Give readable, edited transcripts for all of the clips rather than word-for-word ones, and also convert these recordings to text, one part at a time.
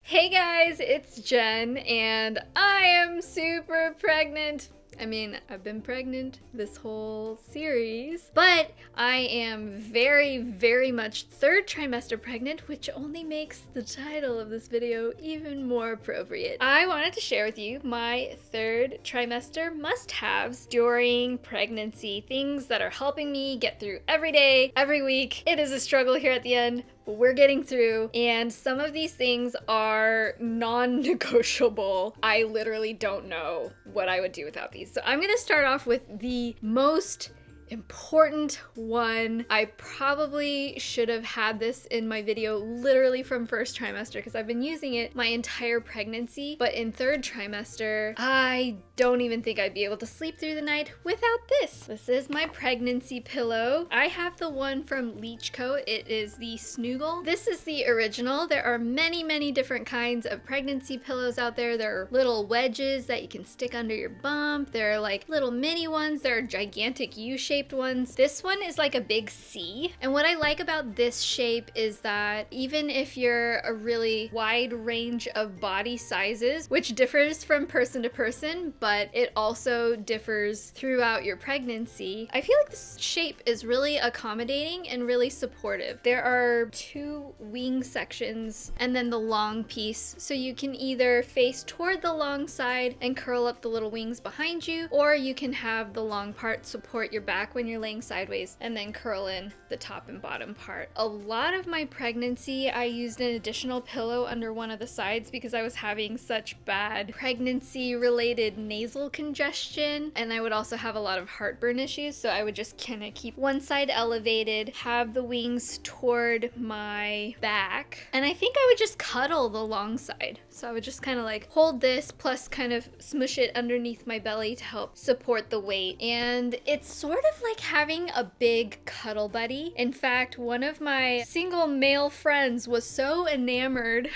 Hey guys, it's Jen, and I am super pregnant. I mean, I've been pregnant this whole series, but I am very much third trimester pregnant, which only makes the title of this video even more appropriate. I wanted to share with you my third trimester must-haves during pregnancy, things that are helping me get through every day, every week. It is a struggle here at the end, but we're getting through, and some of these things are non-negotiable. I literally don't know what I would do without these. So I'm gonna start off with the most important one. I probably should have had this in my video literally from first trimester because I've been using it my entire pregnancy, but in third trimester, I don't even think I'd be able to sleep through the night without this. This is my pregnancy pillow. I have the one from Leachco. It is the Snoogle. This is the original. There are many different kinds of pregnancy pillows out there. There are little wedges that you can stick under your bump. There are like little mini ones. There are gigantic U-shaped ones. This one is like a big C. And what I like about this shape is that even if you're a really wide range of body sizes, which differs from person to person, but it also differs throughout your pregnancy, I feel like this shape is really accommodating and really supportive. There are two wing sections and then the long piece, so you can either face toward the long side and curl up the little wings behind you, or you can have the long part support your back when you're laying sideways and then curl in the top and bottom part. A lot of my pregnancy, I used an additional pillow under one of the sides because I was having such bad pregnancy related nasal congestion, and I would also have a lot of heartburn issues, so I would just kind of keep one side elevated, have the wings toward my back, and I think I would just cuddle the long side. So I would just kind of like hold this plus kind of smush it underneath my belly to help support the weight, and it's sort of like having a big cuddle buddy. In fact, one of my single male friends was so enamored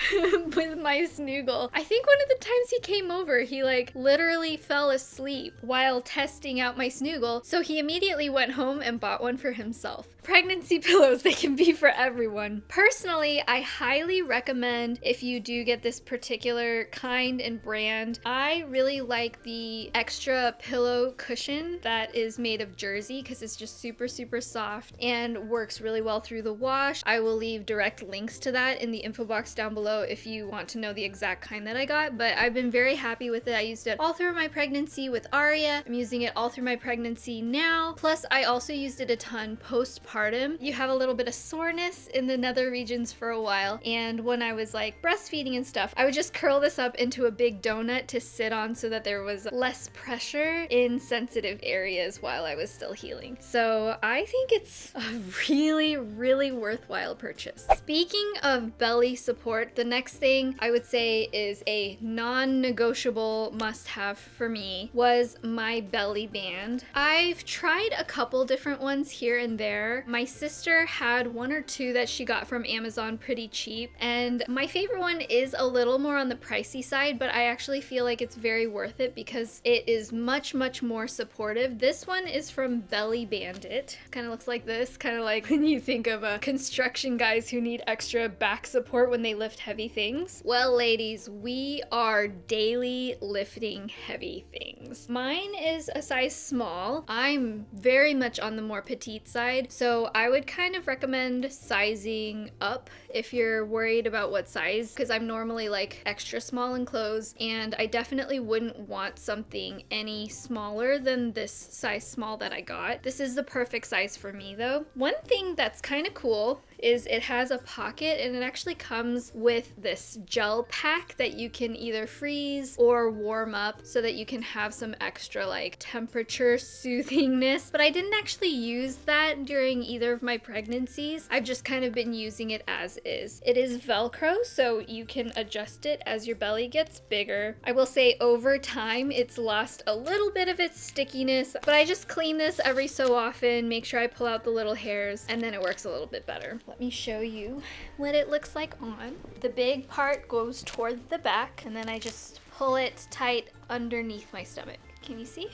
with my Snoogle. I think one of the times he came over, he like literally fell asleep while testing out my Snoogle, so he immediately went home and bought one for himself. Pregnancy pillows, they can be for everyone. Personally, I highly recommend if you do get this particular kind and brand. I really like the extra pillow cushion that is made of jersey because it's just super soft and works really well through the wash. I will leave direct links to that in the info box down below if you want to know the exact kind that I got, but I've been very happy with it. I used it all through my pregnancy with Aria. I'm using it all through my pregnancy now. Plus, I also used it a ton postpartum. You have a little bit of soreness in the nether regions for a while, and when I was like breastfeeding and stuff, I would just curl this up into a big donut to sit on so that there was less pressure in sensitive areas while I was still healing. So I think it's a really worthwhile purchase. Speaking of belly support, the next thing I would say is a non-negotiable must-have for me was my belly band. I've tried a couple different ones here and there. My sister had one or two that she got from Amazon pretty cheap, and my favorite one is a little more on the pricey side, but I actually feel like it's very worth it because it is much more supportive. This one is from Belli Bandit. Kind of looks like this, kind of like when you think of construction guys who need extra back support when they lift heavy things. Well, ladies, we are daily lifting heavy things. Mine is a size small. I'm very much on the more petite side, so I would kind of recommend sizing up if you're worried about what size, because I'm normally like extra small in clothes, and I definitely wouldn't want something any smaller than this size small that I got. This is the perfect size for me though. One thing that's kind of cool is it has a pocket, and it actually comes with this gel pack that you can either freeze or warm up so that you can have some extra like temperature soothingness. But I didn't actually use that during either of my pregnancies. I've just kind of been using it as is. It is Velcro, so you can adjust it as your belly gets bigger. I will say over time it's lost a little bit of its stickiness, but I just clean this every so often, make sure I pull out the little hairs, and then it works a little bit better. Let me show you what it looks like on. The big part goes toward the back, and then I just pull it tight underneath my stomach. Can you see?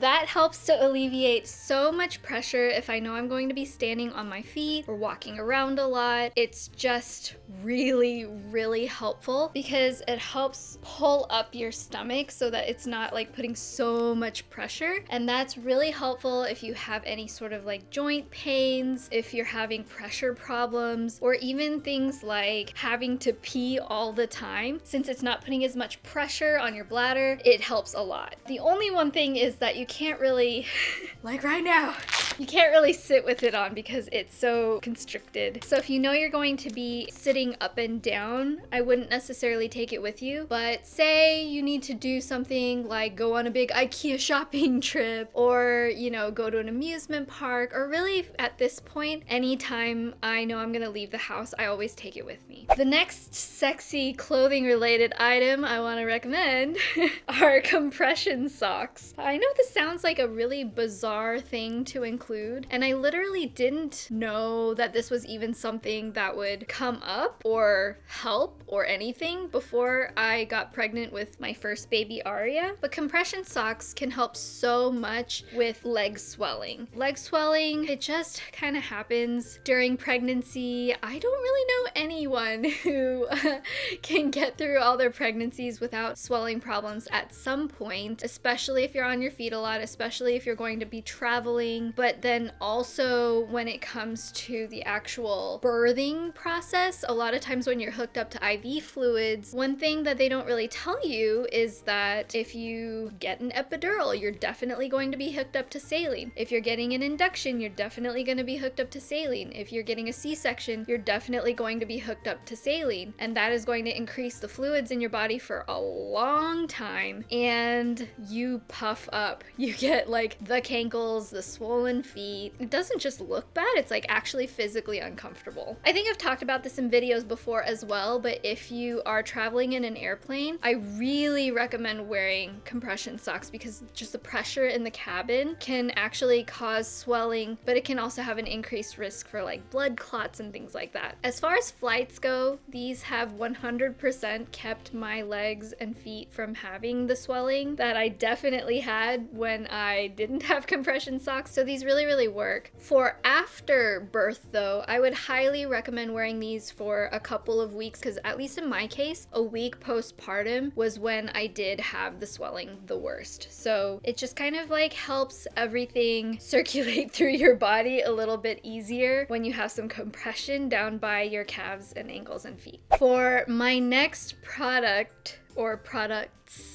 That helps to alleviate so much pressure if I know I'm going to be standing on my feet or walking around a lot. It's just really, really helpful because it helps pull up your stomach so that it's not like putting so much pressure. And that's really helpful if you have any sort of like joint pains, if you're having pressure problems, or even things like having to pee all the time. Since it's not putting as much pressure on your bladder, it helps a lot. The only one thing is that you can't really, like right now, you can't really sit with it on because it's so constricted. So if you know you're going to be sitting up and down, I wouldn't necessarily take it with you. But say you need to do something like go on a big IKEA shopping trip, or, you know, go to an amusement park, or really at this point, anytime I know I'm gonna leave the house, I always take it with me. The next sexy clothing related item I want to recommend are compression socks. I know this sounds like a really bizarre thing to include, and I literally didn't know that this was even something that would come up or help or anything before I got pregnant with my first baby Aria. But compression socks can help so much with leg swelling. Leg swelling, it just kind of happens during pregnancy. I don't really know anyone who can get through all their pregnancies without swelling problems at some point, especially if you're on your feet a lot, especially if you're going to be traveling. But then also when it comes to the actual birthing process, a lot of times when you're hooked up to IV fluids, one thing that they don't really tell you is that if you get an epidural, you're definitely going to be hooked up to saline. If you're getting an induction, you're definitely going to be hooked up to saline. If you're getting a C-section, you're definitely going to be hooked up to saline. And that is going to increase the fluids in your body for a long time, and you puff up. You get like the cankles, the swollen feet. It doesn't just look bad, it's like actually physically uncomfortable. I think I've talked about this in videos before as well, but if you are traveling in an airplane, I really recommend wearing compression socks because just the pressure in the cabin can actually cause swelling, but it can also have an increased risk for like blood clots and things like that. As far as flights go, these have 100% kept my legs and feet from having the swelling that I definitely had when I didn't have compression socks, so these really, really work. For after birth though, I would highly recommend wearing these for a couple of weeks because at least in my case, a week postpartum was when I did have the swelling the worst. So it just kind of like helps everything circulate through your body a little bit easier when you have some compression down by your calves and ankles and feet. For my next product or products,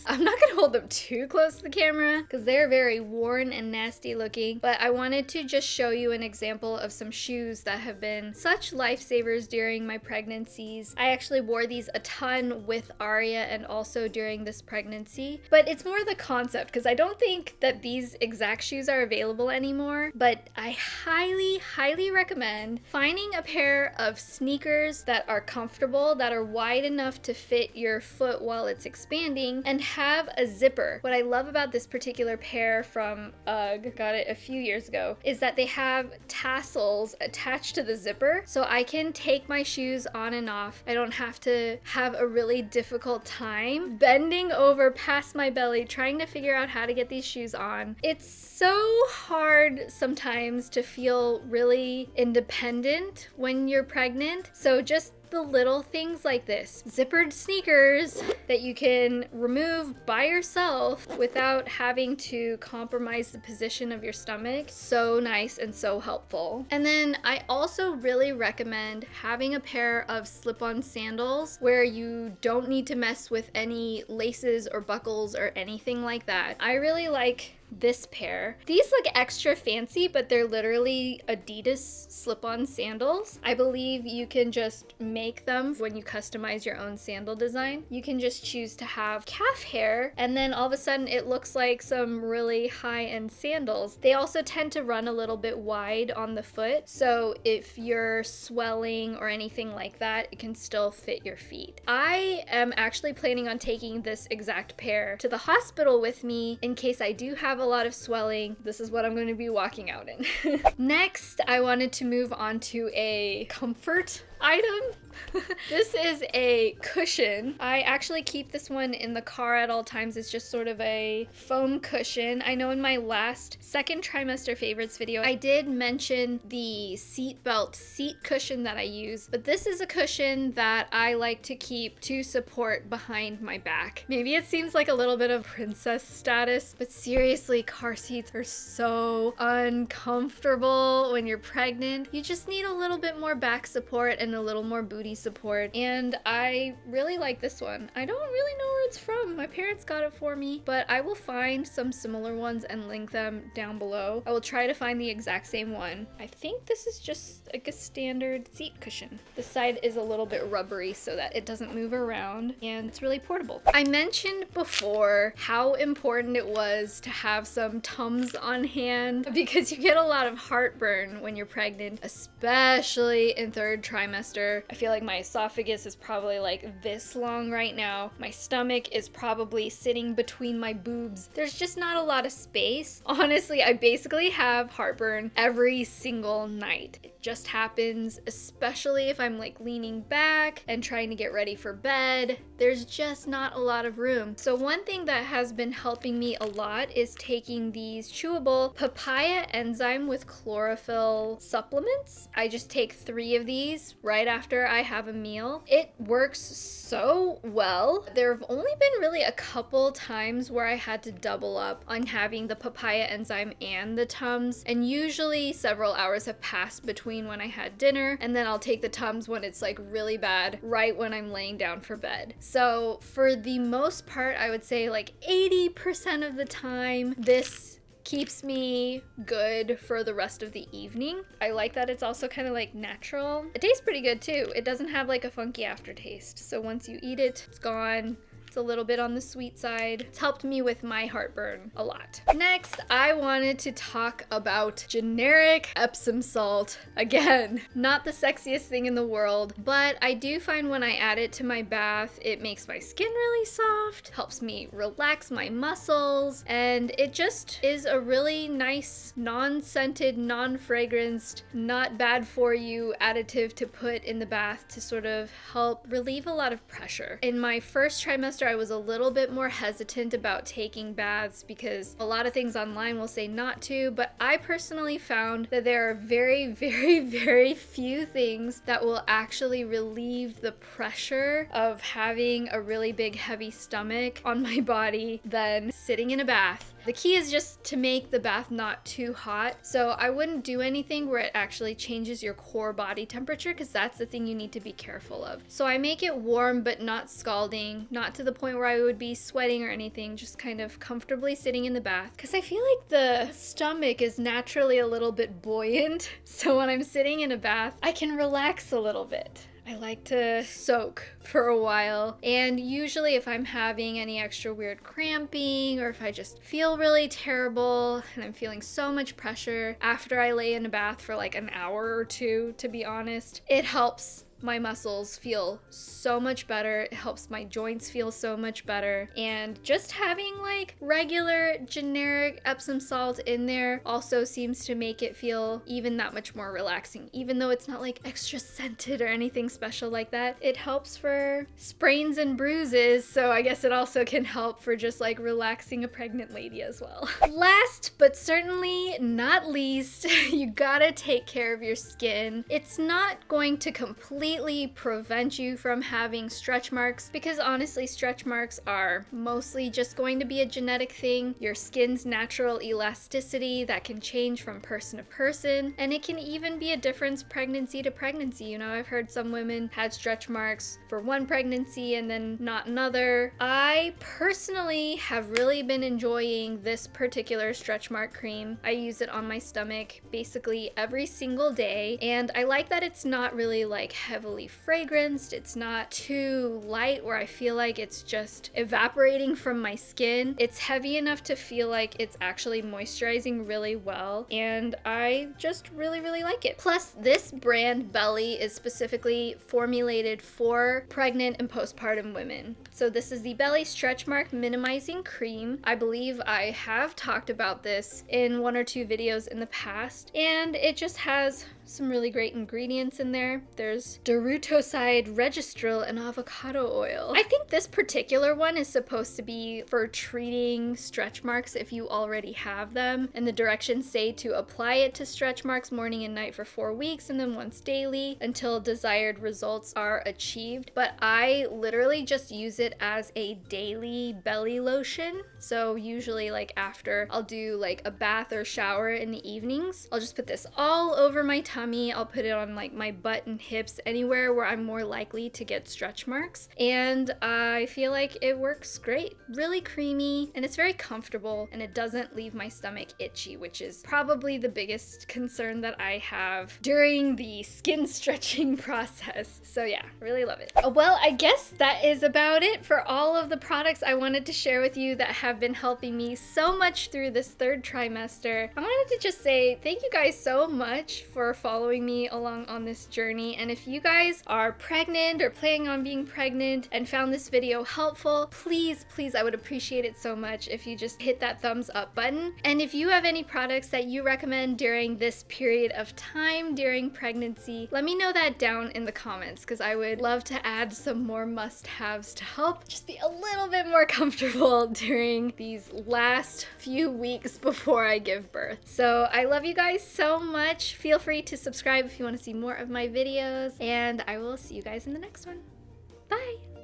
I'm not gonna hold them too close to the camera because they're very worn and nasty looking, but I wanted to just show you an example of some shoes that have been such lifesavers during my pregnancies. I actually wore these a ton with Aria and also during this pregnancy, but it's more the concept because I don't think that these exact shoes are available anymore, but I highly, highly recommend finding a pair of sneakers that are comfortable, that are wide enough to fit your foot while it's expanding, and have a zipper. What I love about this particular pair from Ugg, got it a few years ago, is that they have tassels attached to the zipper, so I can take my shoes on and off. I don't have to have a really difficult time bending over past my belly trying to figure out how to get these shoes on. It's so hard sometimes to feel really independent when you're pregnant, so just the little things like this. Zippered sneakers that you can remove by yourself without having to compromise the position of your stomach. So nice and so helpful. And then I also really recommend having a pair of slip-on sandals where you don't need to mess with any laces or buckles or anything like that. I really like this pair. These look extra fancy, but they're literally Adidas slip-on sandals. I believe you can just make them when you customize your own sandal design. You can just choose to have calf hair, and then all of a sudden it looks like some really high-end sandals. They also tend to run a little bit wide on the foot, so if you're swelling or anything like that, it can still fit your feet. I am actually planning on taking this exact pair to the hospital with me in case I do have a lot of swelling. This is what I'm going to be walking out in. Next, I wanted to move on to a comfort item. This is a cushion. I actually keep this one in the car at all times. It's just sort of a foam cushion. I know in my last second trimester favorites video, I did mention the seatbelt seat cushion that I use, but this is a cushion that I like to keep to support behind my back. Maybe it seems like a little bit of princess status, but seriously, car seats are so uncomfortable when you're pregnant. You just need a little bit more back support and a little more booty support, and I really like this one. I don't really know where it's from. My parents got it for me, but I will find some similar ones and link them down below. I will try to find the exact same one. I think this is just like a standard seat cushion. The side is a little bit rubbery so that it doesn't move around, and it's really portable. I mentioned before how important it was to have some Tums on hand because you get a lot of heartburn when you're pregnant, especially in third trimester. I feel like my esophagus is probably like this long right now. My stomach is probably sitting between my boobs. There's just not a lot of space. Honestly, I basically have heartburn every single night. It just happens, especially if I'm like leaning back and trying to get ready for bed. There's just not a lot of room. So one thing that has been helping me a lot is taking these chewable Papaya Enzyme with Chlorophyll supplements. I just take 3 of these right after I have a meal. It works so well. There have only been really a couple times where I had to double up on having the Papaya Enzyme and the Tums, and usually several hours have passed between when I had dinner, and then I'll take the Tums when it's like really bad right when I'm laying down for bed. So for the most part, I would say like 80% of the time, this keeps me good for the rest of the evening. I like that it's also kind of like natural. It tastes pretty good too. It doesn't have like a funky aftertaste. So once you eat it, it's gone. It's a little bit on the sweet side. It's helped me with my heartburn a lot. Next, I wanted to talk about generic Epsom salt. Again, not the sexiest thing in the world, but I do find when I add it to my bath, it makes my skin really soft, helps me relax my muscles, and it just is a really nice, non-scented, non-fragranced, not bad for you additive to put in the bath to sort of help relieve a lot of pressure. In my first trimester, I was a little bit more hesitant about taking baths because a lot of things online will say not to, but I personally found that there are very, very, very few things that will actually relieve the pressure of having a really big, heavy stomach on my body than sitting in a bath. The key is just to make the bath not too hot. So I wouldn't do anything where it actually changes your core body temperature, because that's the thing you need to be careful of. So I make it warm but not scalding, not to the point where I would be sweating or anything, just kind of comfortably sitting in the bath. Because I feel like the stomach is naturally a little bit buoyant. So when I'm sitting in a bath, I can relax a little bit. I like to soak for a while, and usually if I'm having any extra weird cramping or if I just feel really terrible and I'm feeling so much pressure after I lay in a bath for like an hour or 2, to be honest, it helps my muscles feel so much better. It helps my joints feel so much better. And just having like regular generic Epsom salt in there also seems to make it feel even that much more relaxing. Even though it's not like extra scented or anything special like that, it helps for sprains and bruises. So I guess it also can help for just like relaxing a pregnant lady as well. Last but certainly not least, you gotta take care of your skin. It's not going to completely prevent you from having stretch marks, because honestly stretch marks are mostly just going to be a genetic thing. Your skin's natural elasticity that can change from person to person, and it can even be a difference pregnancy to pregnancy. You know, I've heard some women had stretch marks for one pregnancy and then not another. I personally have really been enjoying this particular stretch mark cream. I use it on my stomach basically every single day, and I like that it's not really like heavily fragranced. It's not too light where I feel like it's just evaporating from my skin. It's heavy enough to feel like it's actually moisturizing really well, and I just really, really like it. Plus, this brand Belli is specifically formulated for pregnant and postpartum women. So this is the Belli Stretch Mark Minimizing Cream. I believe I have talked about this in 1 or 2 videos in the past, and it just has some really great ingredients in there. There's Durutoside, Registril, and avocado oil. I think this particular one is supposed to be for treating stretch marks if you already have them. And the directions say to apply it to stretch marks morning and night for 4 weeks and then once daily until desired results are achieved. But I literally just use it as a daily belly lotion. So usually like after I'll do like a bath or shower in the evenings, I'll just put this all over my tummy. I'll put it on like my butt and hips, anywhere where I'm more likely to get stretch marks. And I feel like it works great. Really creamy, and it's very comfortable, and it doesn't leave my stomach itchy, which is probably the biggest concern that I have during the skin stretching process. So yeah, really love it. Well, I guess that is about it for all of the products I wanted to share with you that have been helping me so much through this third trimester. I wanted to just say thank you guys so much for following me along on this journey. And if you guys are pregnant or planning on being pregnant and found this video helpful, please, I would appreciate it so much if you just hit that thumbs up button. And if you have any products that you recommend during this period of time during pregnancy, let me know that down in the comments, because I would love to add some more must-haves to help just be a little bit more comfortable during these last few weeks before I give birth. So I love you guys so much. Feel free to subscribe if you want to see more of my videos, and I will see you guys in the next one. Bye!